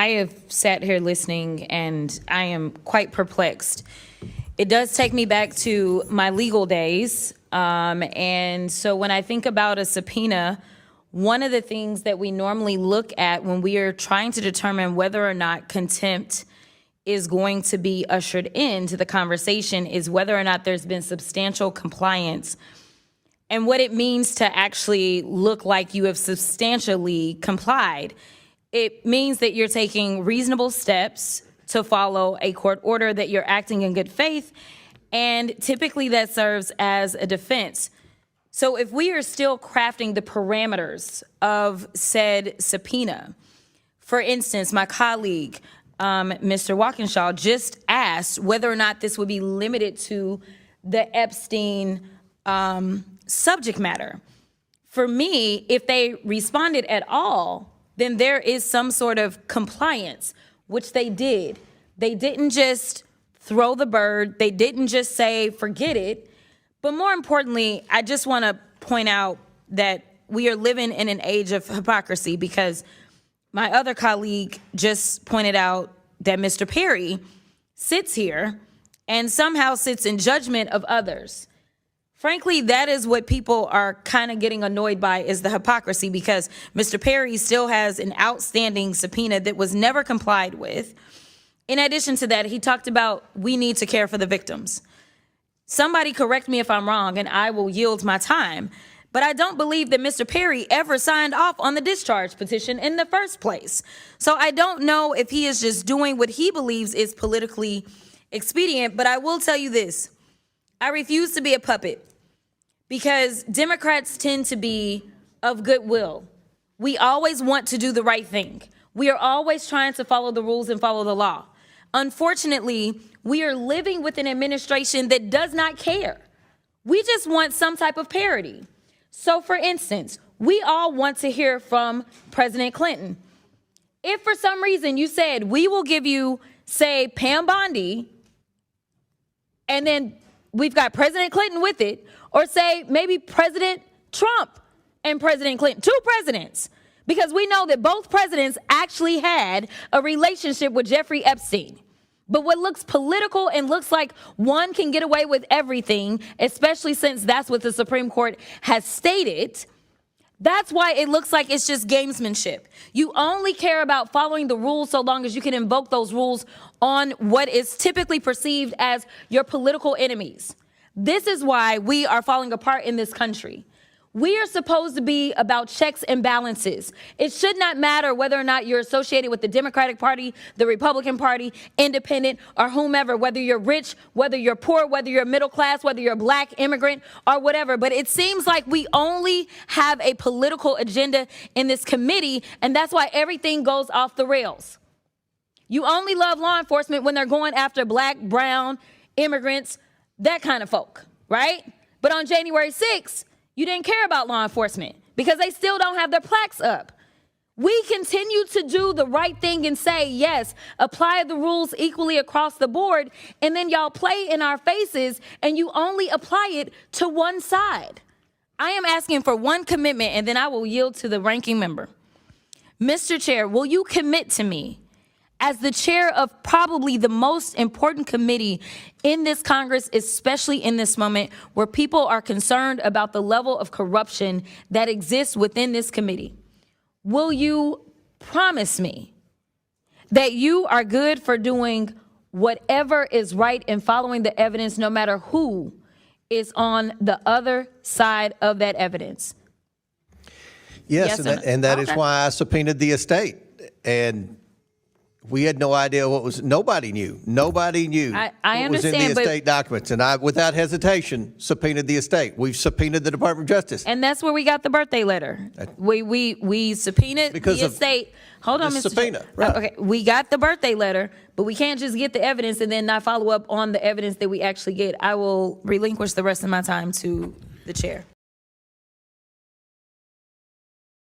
I have sat here listening, and I am quite perplexed. It does take me back to my legal days. And so when I think about a subpoena, one of the things that we normally look at when we are trying to determine whether or not contempt is going to be ushered into the conversation is whether or not there's been substantial compliance, and what it means to actually look like you have substantially complied. It means that you're taking reasonable steps to follow a court order, that you're acting in good faith, and typically that serves as a defense. So if we are still crafting the parameters of said subpoena, for instance, my colleague, Mr. Walkinshaw, just asked whether or not this would be limited to the Epstein subject matter. For me, if they responded at all, then there is some sort of compliance, which they did. They didn't just throw the bird. They didn't just say, forget it. But more importantly, I just want to point out that we are living in an age of hypocrisy, because my other colleague just pointed out that Mr. Perry sits here and somehow sits in judgment of others. Frankly, that is what people are kind of getting annoyed by, is the hypocrisy, because Mr. Perry still has an outstanding subpoena that was never complied with. In addition to that, he talked about we need to care for the victims. Somebody correct me if I'm wrong, and I will yield my time. But I don't believe that Mr. Perry ever signed off on the discharge petition in the first place. So I don't know if he is just doing what he believes is politically expedient. But I will tell you this. I refuse to be a puppet, because Democrats tend to be of goodwill. We always want to do the right thing. We are always trying to follow the rules and follow the law. Unfortunately, we are living with an administration that does not care. We just want some type of parity. So, for instance, we all want to hear from President Clinton. If for some reason you said, we will give you, say, Pam Bondi, and then we've got President Clinton with it, or say maybe President Trump and President Clinton, two presidents, because we know that both presidents actually had a relationship with Jeffrey Epstein. But what looks political and looks like one can get away with everything, especially since that's what the Supreme Court has stated, that's why it looks like it's just gamesmanship. You only care about following the rules so long as you can invoke those rules on what is typically perceived as your political enemies. This is why we are falling apart in this country. We are supposed to be about checks and balances. It should not matter whether or not you're associated with the Democratic Party, the Republican Party, independent, or whomever, whether you're rich, whether you're poor, whether you're middle class, whether you're a black immigrant or whatever. But it seems like we only have a political agenda in this committee, and that's why everything goes off the rails. You only love law enforcement when they're going after black, brown, immigrants, that kind of folk, right? But on January 6th, you didn't care about law enforcement because they still don't have their plaques up. We continue to do the right thing and say, yes, apply the rules equally across the board, and then y'all play in our faces and you only apply it to one side. I am asking for one commitment, and then I will yield to the ranking member. Mr. Chair, will you commit to me, as the chair of probably the most important committee in this Congress, especially in this moment where people are concerned about the level of corruption that exists within this committee, will you promise me that you are good for doing whatever is right and following the evidence, no matter who is on the other side of that evidence? Yes, and that is why I subpoenaed the estate. And we had no idea what was, nobody knew what was in the estate documents. And I, without hesitation, subpoenaed the estate. We've subpoenaed the Department of Justice. And that's where we got the birthday letter. We subpoenaed the estate. Hold on, Mr. Subpoena, right. Okay, we got the birthday letter, but we can't just get the evidence and then not follow up on the evidence that we actually get. I will relinquish the rest of my time to the chair.